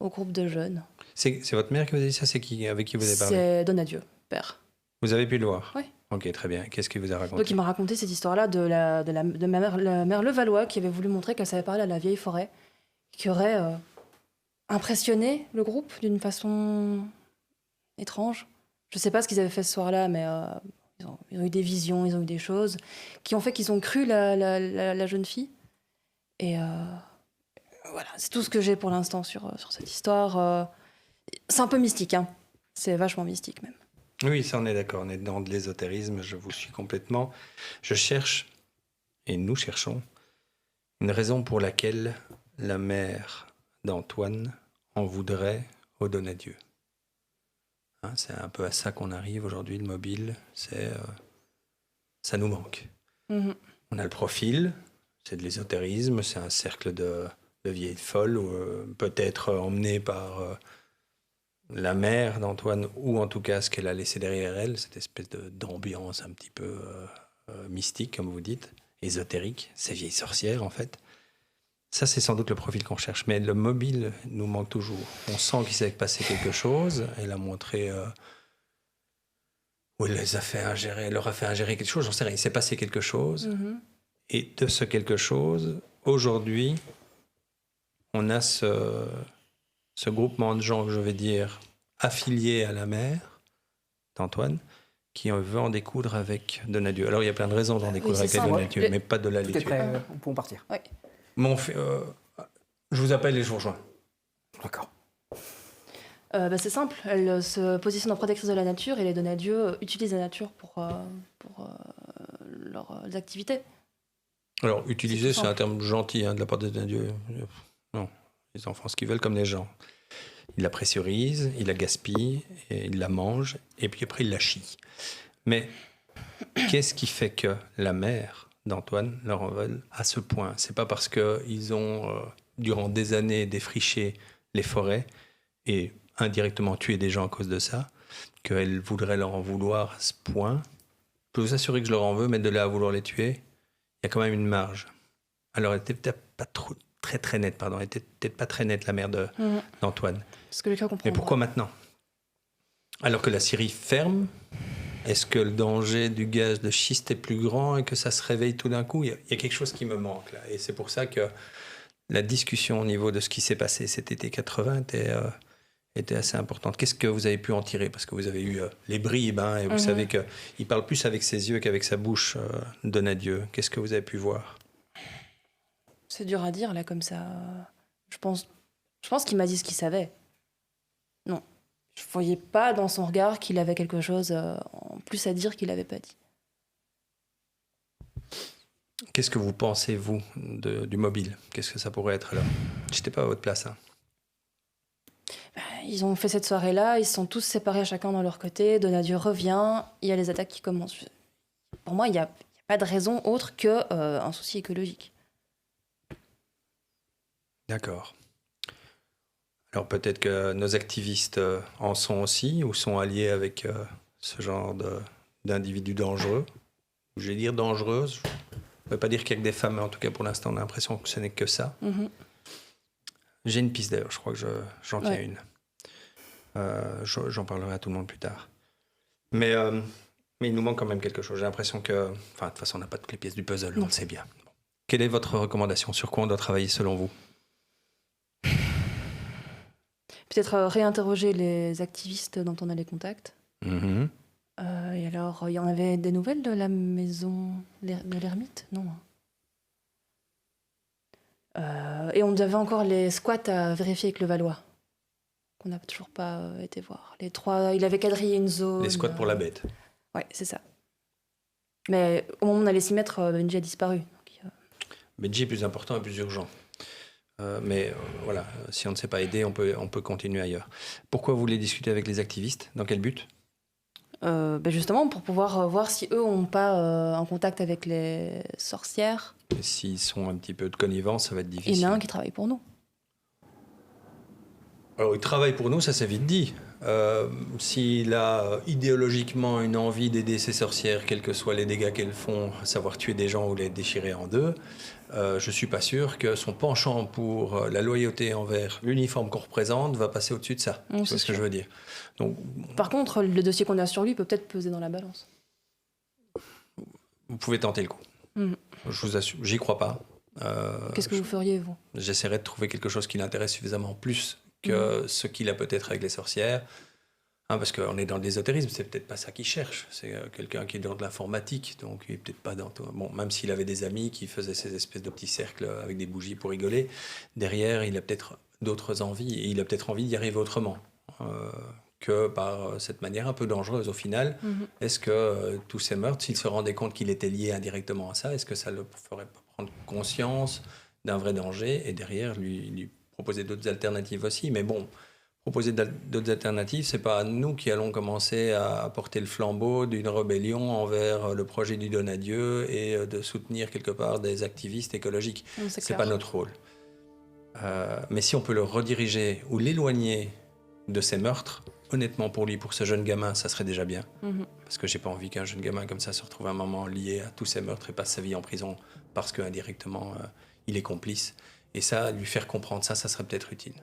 au groupe de jeunes. C'est votre mère qui vous a dit ça? C'est avec qui vous avez parlé? C'est Donadieu, père. Vous avez pu le voir? Oui. Ok, très bien. Qu'est-ce qu'il vous a raconté? Donc il m'a raconté cette histoire-là de ma mère, la mère Levallois qui avait voulu montrer qu'elle savait parler à la vieille forêt, qui aurait impressionné le groupe d'une façon étrange. Je sais pas ce qu'ils avaient fait ce soir-là, mais ils ont eu des visions, ils ont eu des choses qui ont fait qu'ils ont cru la jeune fille. Et voilà, c'est tout ce que j'ai pour l'instant sur cette histoire. C'est un peu mystique, hein. C'est vachement mystique même. Oui, ça on est d'accord. On est dans de l'ésotérisme. Je vous suis complètement. Je cherche, et nous cherchons, une raison pour laquelle la mère d'Antoine en voudrait au Donadieu. Hein, c'est un peu à ça qu'on arrive aujourd'hui, le mobile. Ça nous manque. Mhm. On a le profil, c'est de l'ésotérisme, c'est un cercle de vieilles folles, peut-être emmené par la mère d'Antoine, ou en tout cas ce qu'elle a laissé derrière elle, cette espèce d'ambiance un petit peu mystique, comme vous dites, ésotérique, ces vieilles sorcières en fait. Ça, c'est sans doute le profil qu'on cherche. Mais le mobile nous manque toujours. On sent qu'il s'est passé quelque chose. Elle a montré... où elle les a fait ingérer, elle leur a fait ingérer quelque chose. J'en sais rien. Il s'est passé quelque chose. Mhm. Et de ce quelque chose, aujourd'hui, on a ce groupement de gens, je vais dire, affiliés à la mère d'Antoine, qui veut en découdre avec Donadieu. Alors, il y a plein de raisons d'en découdre c'est avec ça, Donadieu, ouais. mais pas de la Tout est laitue. prêt, on peut partir. Ouais. Je vous appelle et je vous rejoins. D'accord. C'est simple, elle se positionne en protectrice de la nature et les Donadieu utilisent la nature pour leurs activités. Alors, utiliser, tout c'est un simple. terme gentil hein, de la part de Donadieu. Non, les enfants, ce qu'ils veulent comme les gens. Ils la pressurisent, ils la gaspillent, et ils la mangent, et puis après, ils la chient. Mais qu'est-ce qui fait que la mère d'Antoine leur en veut à ce point? C'est pas parce qu'ils ont, durant des années, défriché les forêts et indirectement tué des gens à cause de ça, qu'elle voudrait leur en vouloir à ce point. Je peux vous assurer que je leur en veux, mais de là à vouloir les tuer, il y a quand même une marge. Alors, elle était peut-être pas très nette, pardon. Elle était peut-être pas très nette, la mère d'Antoine. Ce que j'ai cru comprendre. Mais pourquoi maintenant? Alors que la scierie ferme, est-ce que le danger du gaz de schiste est plus grand et que ça se réveille tout d'un coup? Il y a quelque chose qui me manque là. Et c'est pour ça que la discussion au niveau de ce qui s'est passé cet été 80 était assez importante. Qu'est-ce que vous avez pu en tirer? Parce que vous avez eu les bribes, hein, et vous savez qu'il parle plus avec ses yeux qu'avec sa bouche, Donadieu. Qu'est-ce que vous avez pu voir? C'est dur à dire, là, comme ça. Je pense qu'il m'a dit ce qu'il savait. Non. Je voyais pas dans son regard qu'il avait quelque chose en plus à dire qu'il n'avait pas dit. Qu'est-ce que vous pensez, vous, du mobile? Qu'est-ce que ça pourrait être là? J'étais pas à votre place. Hein. Ils ont fait cette soirée-là, ils se sont tous séparés chacun dans leur côté. Donadieu revient, il y a les attaques qui commencent. Pour moi, il n'y a pas de raison autre qu'un souci écologique. D'accord. Alors peut-être que nos activistes en sont aussi ou sont alliés avec ce genre d'individus dangereux. Je vais dire dangereuses. Je ne veux pas dire qu'il n'y a que des femmes, mais en tout cas pour l'instant on a l'impression que ce n'est que ça. Mm-hmm. J'ai une piste d'ailleurs, je crois que j'en tiens Ouais. une. J'en parlerai à tout le monde plus tard. Mais il nous manque quand même quelque chose. J'ai l'impression que... Enfin, de toute façon, on n'a pas toutes les pièces du puzzle, on le sait bien. Bon. Quelle est votre recommandation? Sur quoi on doit travailler selon vous? Peut-être réinterroger les activistes dont on a les contacts. Mm-hmm. Et alors, il y en avait des nouvelles de la maison de l'ermite? Non. Et on avait encore les squats à vérifier avec le Valois, qu'on n'a toujours pas été voir. Les 3, il avait quadrillé une zone. Les squats pour la bête. Ouais, c'est ça. Mais au moment où on allait s'y mettre, Benji a disparu. Donc, Benji est plus important et plus urgent. Mais voilà, si on ne sait pas aider, on peut continuer ailleurs. Pourquoi vous voulez discuter avec les activistes? Dans quel but? justement, pour pouvoir voir si eux n'ont pas un contact avec les sorcières. Et s'ils sont un petit peu de connivence, ça va être Il difficile. y en a un qui travaille pour nous. Alors, il travaille pour nous, ça c'est vite dit. S'il a idéologiquement une envie d'aider ces sorcières, quels que soient les dégâts qu'elles font, à savoir tuer des gens ou les déchirer en deux, je suis pas sûr que son penchant pour la loyauté envers l'uniforme qu'on représente va passer au-dessus de ça. Non, C'est c'est ce que sûr. je veux dire. Donc, Par contre, le dossier qu'on a sur lui peut peut-être peser dans la balance. vous pouvez tenter le coup. Mhm. Je vous assure, j'y crois pas. Qu'est-ce que vous feriez, vous? J'essaierai de trouver quelque chose qui l'intéresse suffisamment plus que ce qu'il a peut-être avec les sorcières. Hein, parce qu'on est dans l'ésotérisme, c'est peut-être pas ça qu'il cherche. C'est quelqu'un qui est dans de l'informatique, donc il est peut-être pas dans tout. Bon, même s'il avait des amis qui faisaient ces espèces de petits cercles avec des bougies pour rigoler, derrière, il a peut-être d'autres envies, et il a peut-être envie d'y arriver autrement que par cette manière un peu dangereuse au final. Est-ce que tous ces meurtres, s'il se rendait compte qu'il était lié indirectement à ça, est-ce que ça le ferait prendre conscience d'un vrai danger et derrière lui proposer d'autres alternatives aussi? Mais bon, proposer d'autres alternatives, c'est pas nous qui allons commencer à porter le flambeau d'une rébellion envers le projet du Donadieu et de soutenir quelque part des activistes écologiques. Non, C'est clair. pas notre rôle. Mais si on peut le rediriger ou l'éloigner de ces meurtres, honnêtement pour lui, pour ce jeune gamin, ça serait déjà bien. Parce que j'ai pas envie qu'un jeune gamin comme ça se retrouve à un moment lié à tous ces meurtres et passe sa vie en prison parce qu'indirectement, il est complice. Et ça, lui faire comprendre ça serait peut-être utile.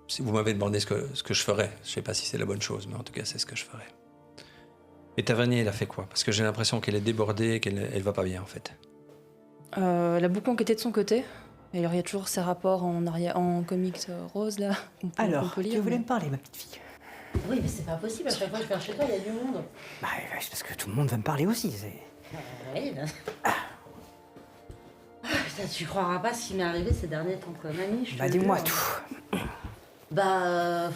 Si vous m'avez demandé ce que je ferais, je sais pas si c'est la bonne chose, mais en tout cas, c'est ce que je ferais. Et Tavernier, elle a fait quoi? Parce que j'ai l'impression qu'elle est débordée, qu'elle va pas bien, en fait. Elle a beaucoup enquêté de son côté. Et alors, il y a toujours ces rapports en comics rose, là, qu'on Alors, peut lire. tu voulais mais- me parler, ma petite fille? Oui, mais c'est pas possible. À chaque fois que je viens chez toi, il y a du monde. Bah, c'est parce que tout le monde va me parler aussi. Oui, ben... Putain, tu croiras pas ce qui m'est arrivé ces derniers temps, quoi. Mamie, je te Bah, le dis-moi jure. tout. Bah...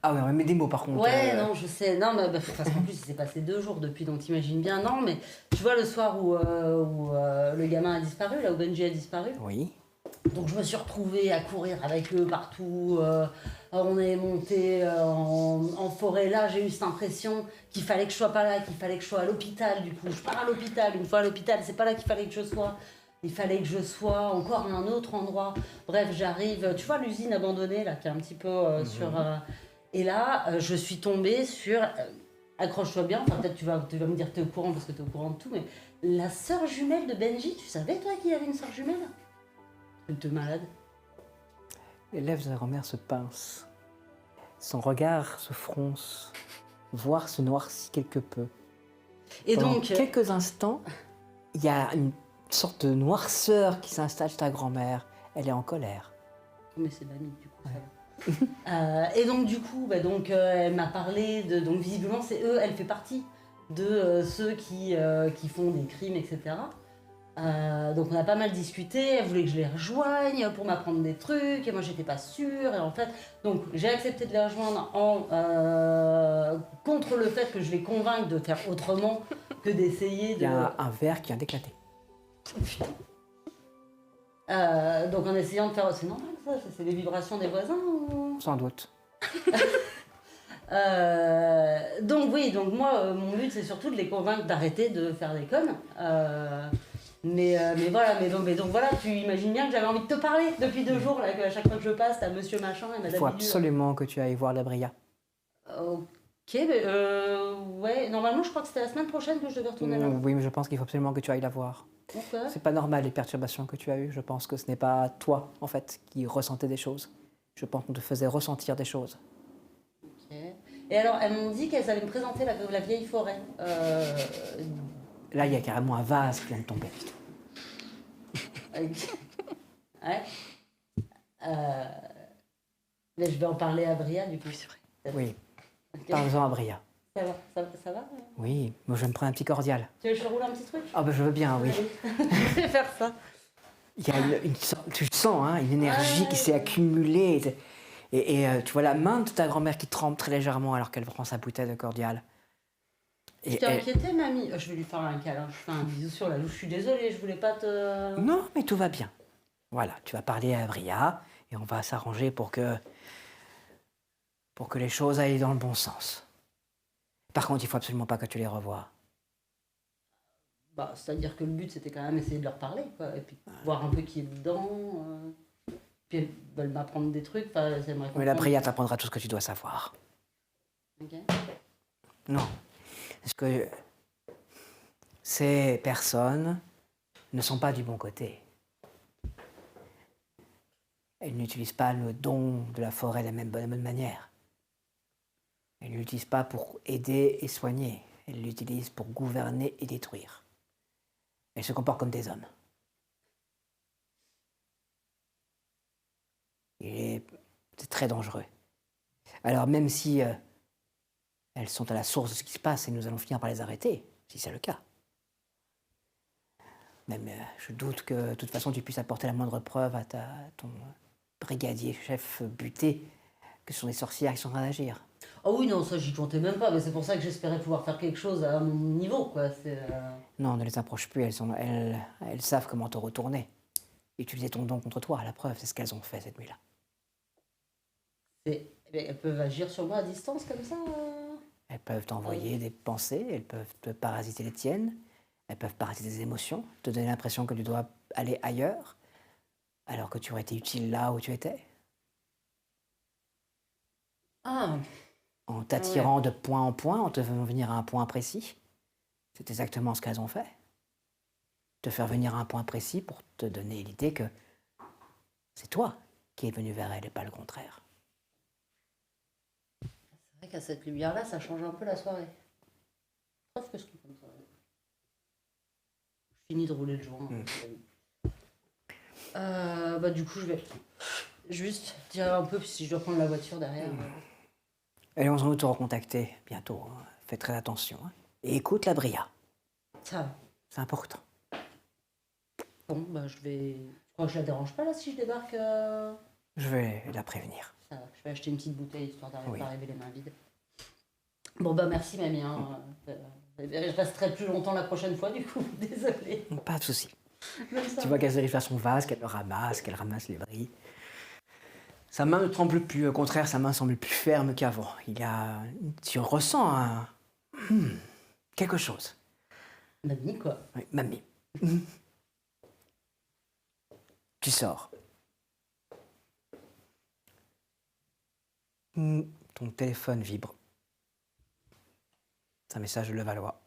Ah ouais, mais des mots, par contre. Ouais, non, je sais. Non, mais parce qu'en plus, il s'est passé 2 jours depuis, donc t'imagines bien. Non, mais tu vois, le soir où le gamin a disparu, là où Benji a disparu, Oui. donc je me suis retrouvée à courir avec eux partout. On est monté en forêt. Là, j'ai eu cette impression qu'il fallait que je sois pas là, qu'il fallait que je sois à l'hôpital. Du coup, je pars à l'hôpital. Une fois à l'hôpital, c'est pas là qu'il fallait que je sois. Il fallait que je sois encore à un autre endroit. Bref, j'arrive. Tu vois l'usine abandonnée là, qui est un petit peu sur. Et là, je suis tombée sur. Accroche-toi bien. Enfin, peut-être tu vas me dire que t'es au courant parce que t'es au courant de tout, mais la sœur jumelle de Benji. Tu savais toi qu'il y avait une sœur jumelle? T'es malade. Les lèvres de la grand-mère se pincent. Son regard se fronce. Voire se noircit quelque peu. Et Pendant donc. quelques instants, il y a une sorte de noirceur qui s'installe chez ta grand-mère. Elle est en colère. Mais c'est mamie, du coup, ça va. Et donc, du coup, elle m'a parlé de. Donc, visiblement, c'est eux, elle fait partie de ceux qui font des crimes, etc. Donc on a pas mal discuté, elle voulait que je les rejoigne pour m'apprendre des trucs, et moi j'étais pas sûre, et en fait, donc j'ai accepté de les rejoindre contre le fait que je les convainque de faire autrement que d'essayer Il de... y a un verre qui vient d'éclater. Donc en essayant de faire... C'est normal ça, c'est les vibrations des voisins ou... Sans doute. Donc oui, donc moi, mon but c'est surtout de les convaincre d'arrêter de faire des connes. Mais voilà, mais donc voilà, tu imagines bien que j'avais envie de te parler depuis 2 jours, là, qu'à chaque fois que je passe, t'as monsieur machin et Il madame faut Bidule. absolument que tu ailles voir la Bria. Ok, mais ouais, normalement je crois que c'était la semaine prochaine que je devais retourner là. Oui, mais je pense qu'il faut absolument que tu ailles la voir. Ok. C'est pas normal les perturbations que tu as eues. Je pense que ce n'est pas toi, en fait, qui ressentais des choses. Je pense qu'on te faisait ressentir des choses. Ok. Et alors, elles m'ont dit qu'elles allaient me présenter la vieille forêt. Là, il y a carrément un vase qui vient de tomber. Ouais. Mais je vais en parler à Bria du coup. Oui, c'est vrai. Oui, Ok. parle-en à Bria. Ça va Oui, moi je vais me prendre un petit cordial. Tu veux que je te roule un petit truc? Ah ben je veux bien, oui. Je vais faire ça. Il y a tu sens, hein, une énergie qui s'est accumulée. Et tu vois la main de ta grand-mère qui tremble très légèrement alors qu'elle prend sa bouteille de cordial. Tu t'es inquiétée, mamie? Je vais lui faire un câlin. Je fais un bisou sur la joue. Je suis désolée, je voulais pas te... Non, mais tout va bien. Voilà, tu vas parler à Bria et on va s'arranger pour que les choses aillent dans le bon sens. Par contre, il faut absolument pas que tu les revoies. Bah, c'est-à-dire que le but, c'était quand même essayer de leur parler, quoi. Et puis voir un peu qui est dedans. Puis elles veulent m'apprendre des trucs. Enfin, elles aimeraient Mais la comprendre. Bria t'apprendra tout ce que tu dois savoir. Ok. Non, parce que ces personnes ne sont pas du bon côté. Elles n'utilisent pas le don de la forêt de la même manière. Elles ne l'utilisent pas pour aider et soigner. Elles l'utilisent pour gouverner et détruire. Elles se comportent comme des hommes. C'est très dangereux. Alors même si elles sont à la source de ce qui se passe et nous allons finir par les arrêter, si c'est le cas. Même je doute que de toute façon tu puisses apporter la moindre preuve à ton brigadier chef buté que ce sont des sorcières qui sont en train d'agir. Oh oui, non, ça, j'y comptais même pas. Mais c'est pour ça que j'espérais pouvoir faire quelque chose à mon niveau, quoi. Non, ne les approche plus, elles savent comment te retourner. Utiliser ton don contre toi, la preuve, c'est ce qu'elles ont fait cette nuit-là. Mais elles peuvent agir sur moi à distance, comme ça Elles peuvent t'envoyer des pensées, elles peuvent te parasiter les tiennes, elles peuvent parasiter des émotions, te donner l'impression que tu dois aller ailleurs, alors que tu aurais été utile là où tu étais. Ah, En t'attirant de point en point, en te faisant venir à un point précis. C'est exactement ce qu'elles ont fait. Te faire venir à un point précis pour te donner l'idée que c'est toi qui es venu vers elles et pas le contraire. c'est vrai qu'à cette lumière-là, ça change un peu la soirée. Sauf que je trouve comme ça. Je finis de rouler le joint. Bah du coup, je vais juste dire un peu si je dois prendre la voiture derrière. Et on va te recontacter bientôt. Hein. Fais très attention. Hein. Et écoute la Bria. Ça va. C'est important. Bon, bah je vais... Je crois que je la dérange pas là si je débarque. Je vais la prévenir. Ça va. Je vais acheter une petite bouteille histoire d'arriver Oui. pas arriver les mains vides. Bon bah merci mamie. Hein. Je resterai plus longtemps la prochaine fois du coup. Désolée. Pas de souci. Même ça. Tu vois qu'elle arrive à son vase, qu'elle le ramasse, qu'elle ramasse les brilles. Sa main ne tremble plus, au contraire, sa main semble plus ferme qu'avant. Tu ressens quelque chose. Mamie quoi. Oui, mamie. Tu sors. Ton téléphone vibre. C'est un message de Levallois.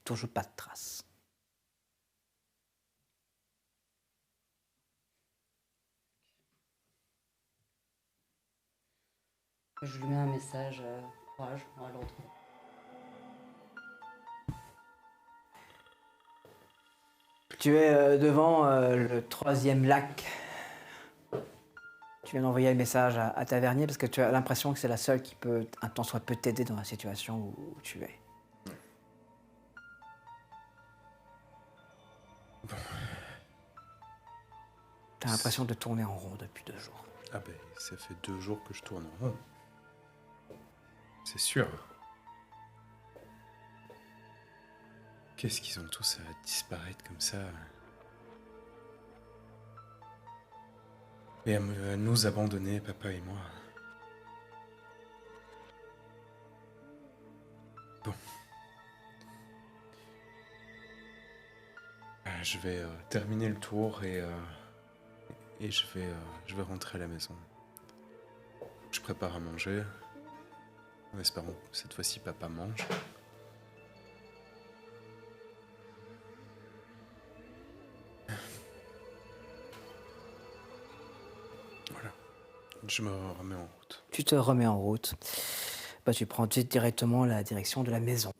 Toujours pas de traces. Je lui mets un message. Courage, on va le retrouver. Tu es devant le 3e lac. Tu viens d'envoyer un message à Tavernier parce que tu as l'impression que c'est la seule qui peut, un tant soit peu, t'aider dans la situation où tu es. T'as l'impression de tourner en rond depuis 2 jours. Ah ben, ça fait 2 jours que je tourne en rond. C'est sûr. Qu'est-ce qu'ils ont tous à disparaître comme ça? Et à nous abandonner, papa et moi. Bon. Je vais terminer le tour et je vais rentrer à la maison. Je prépare à manger. En espérant que cette fois-ci papa mange. Voilà. Je me remets en route. Tu te remets en route. Bah, tu prends directement la direction de la maison.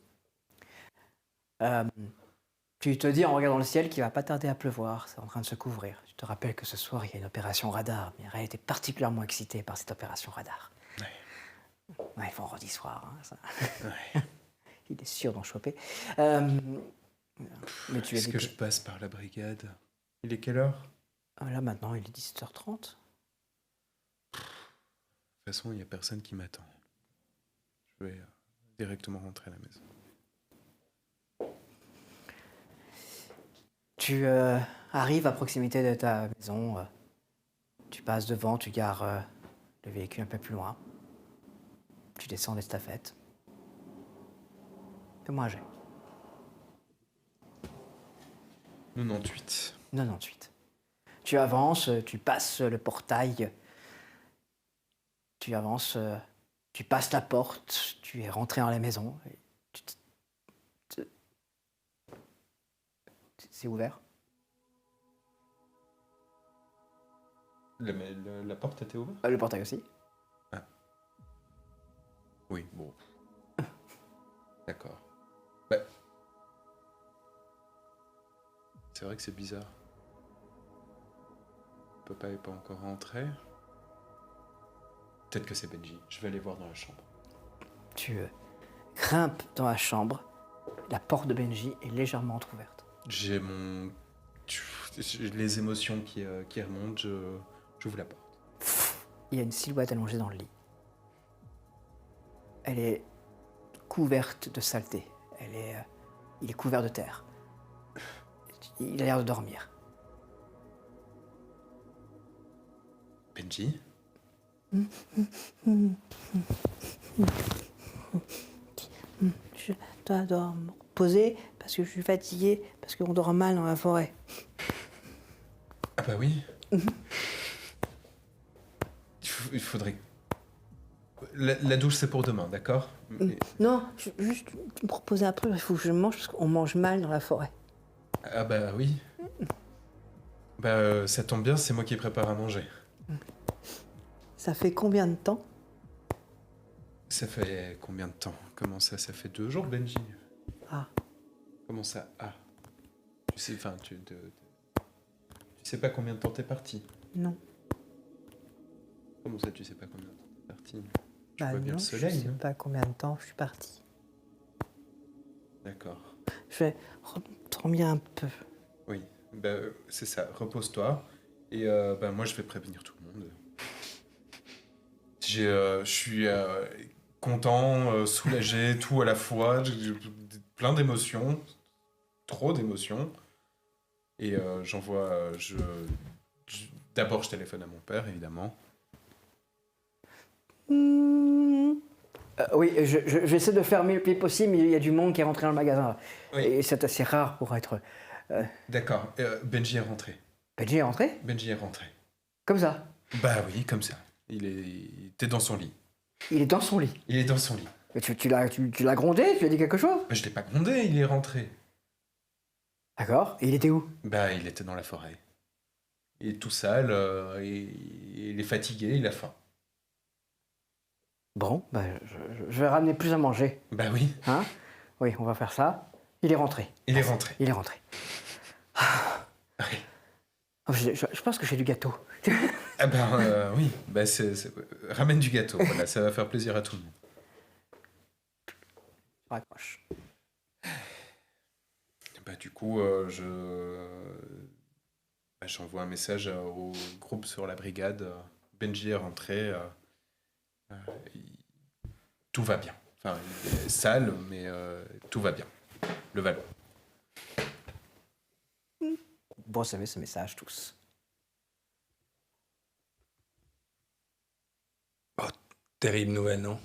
Tu te dis en regardant le ciel qu'il va pas tarder à pleuvoir, c'est en train de se couvrir. Tu te rappelles que ce soir il y a une opération radar. Mireille était particulièrement excitée par cette opération radar. Ouais, il faut vendredi soir. Hein, ça. Ouais. Il est sûr d'en choper. Mais tu Est-ce que je passe par la brigade? Il est quelle heure? Là maintenant il est 17h30. De toute façon, il n'y a personne qui m'attend. Je vais directement rentrer à la maison. Tu arrives à proximité de ta maison. Tu passes devant, tu gares le véhicule un peu plus loin. Tu descends l'estafette. Fais-moi un jet. 98. 98. Tu avances, tu passes le portail. Tu avances, tu passes la porte, tu es rentré dans la maison. Et c'est ouvert. La porte était ouverte? Le portail aussi. Oui, bon. D'accord. Bah. C'est vrai que c'est bizarre. Papa est pas encore rentré. Peut-être que c'est Benji. Je vais aller voir dans la chambre. Tu grimpes dans la chambre. La porte de Benji est légèrement entrouverte. J'ai les émotions qui remontent. J'ouvre la porte. Il y a une silhouette allongée dans le lit. Elle est couverte de saleté. Il est couvert de terre. Il a l'air de dormir. Benji? Je dois me reposer parce que je suis fatiguée, parce qu'on dort mal dans la forêt. Ah bah oui. Il faudrait... La douche, c'est pour demain, d'accord? Non, juste me reposer un peu, il faut que je mange parce qu'on mange mal dans la forêt. Ah bah oui. Bah ça tombe bien, c'est moi qui prépare à manger. Ça fait combien de temps? Ça fait combien de temps? Comment ça? Ça fait 2 jours, Benji. Ah. Comment ça? Ah. Tu sais, enfin, tu sais pas combien de temps t'es parti? Non. Comment ça, tu sais pas combien de temps t'es parti? Tu Bah vois bien non, le soleil, je sais hein? pas combien de temps je suis partie. D'accord. Je vais dormir un peu. Oui, bah, c'est ça. Repose-toi. Et bah, moi, je vais prévenir tout le monde. Je suis content, soulagé, tout à la fois. J'ai plein d'émotions. Trop d'émotions. Et d'abord, je téléphone à mon père, évidemment. Oui, j'essaie de fermer le plus possible, mais il y a du monde qui est rentré dans le magasin. Oui. Et c'est assez rare pour être... D'accord. Benji est rentré. Benji est rentré? Benji est rentré. Comme ça. Bah oui, comme ça. Il était dans son lit. Il est dans son lit. Il est dans son lit. Mais tu l'as grondé? Tu lui as dit quelque chose? Mais je l'ai pas grondé, il est rentré. D'accord. Et il était où? Bah, il était dans la forêt. Il est tout sale, il est fatigué, il a faim. Bon, bah, je vais ramener plus à manger. Bah oui, Hein? Oui, on va faire ça. Il est rentré. il est rentré. Il est rentré. Oui. Oh, je pense que j'ai du gâteau. Ah ben oui, bah ramène du gâteau, voilà, ça va faire plaisir à tout le monde. Je raccroche. Bah du coup, je j'envoie un message au groupe sur la brigade. Benji est rentré. Tout va bien. Enfin, il est sale, mais tout va bien. Le Valois. Vous recevez ce message tous. Terrible nouvelle, non?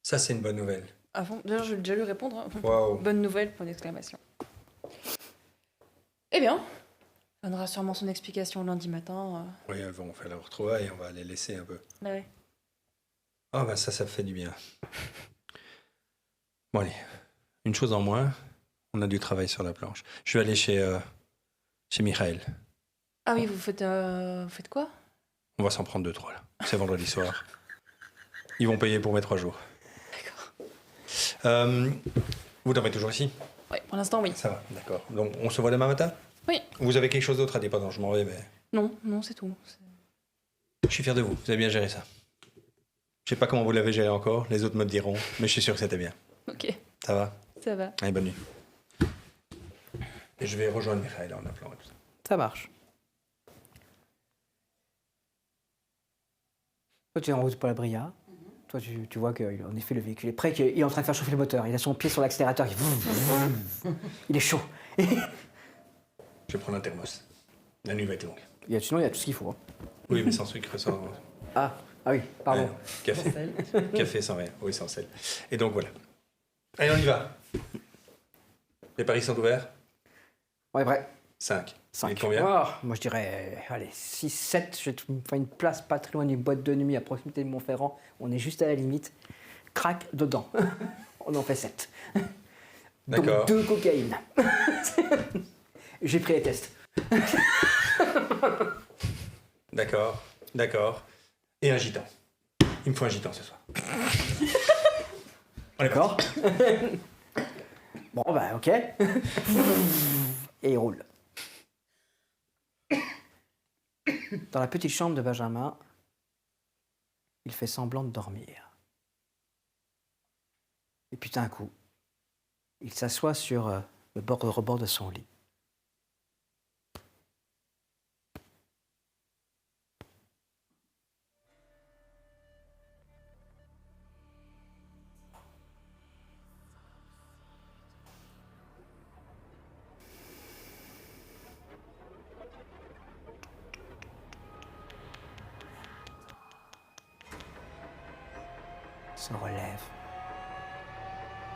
Ça, c'est une bonne nouvelle. Avant, d'ailleurs, je vais déjà lui répondre. Hein. Waouh. Bonne nouvelle, point d'exclamation. Eh bien, on donnera sûrement son explication lundi matin. Oui, elles vont faire leur retrouvaille, on va les laisser un peu. Ouais. Ah, bah ça fait du bien. Bon, allez. Une chose en moins, on a du travail sur la planche. Je vais aller chez Michael. Ah oui, vous faites quoi? On va s'en prendre 2-3, là. C'est vendredi soir. Ils vont payer pour mes 3 jours. D'accord. Vous dormez toujours ici? Oui, pour l'instant, oui. Ça va, d'accord. Donc, on se voit demain matin? Oui. Vous avez quelque chose d'autre à dire? Pardon, je m'en vais, mais... Non, c'est tout. Je suis fier de vous. Vous avez bien géré ça. Je sais pas comment vous l'avez géré encore. Les autres me le diront. Mais je suis sûr que c'était bien. Ok, Ça va? ça va. Allez, bonne nuit. Et je vais rejoindre Michael en appelant et tout ça. Ça marche. Toi, tu es en route pour la Bria. Toi, tu vois qu'en effet, le véhicule est prêt, qu'il est en train de faire chauffer le moteur. Il a son pied sur l'accélérateur. Il est chaud. Je vais prendre un thermos. La nuit va être longue. Sinon, il y a tout ce qu'il faut. Hein. Oui, mais sans sucre, sans... Ah oui, pardon. Ouais, café. Café sans rien. Oui, sans sel. Et donc, voilà. Allez, on y va. Les paris sont ouverts? Ouais, vrai. 5. 5. Et combien? Moi, je dirais, allez, 6, 7. Je vais te faire une place pas très loin d'une boîte de nuit à proximité de Montferrand. On est juste à la limite. Crac, dedans. On en fait 7. D'accord. Donc 2 cocaïnes. J'ai pris les tests. D'accord. D'accord. Et un gitan. Il me faut un gitan ce soir. On est D'accord. Bon, bah, ok. Et il roule. Dans la petite chambre de Benjamin, il fait semblant de dormir. Et puis d'un coup, il s'assoit sur le rebord de son lit. Se relève,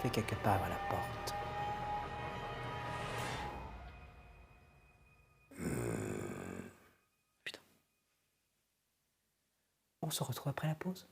fait quelques pas à la porte. Putain. On se retrouve après la pause.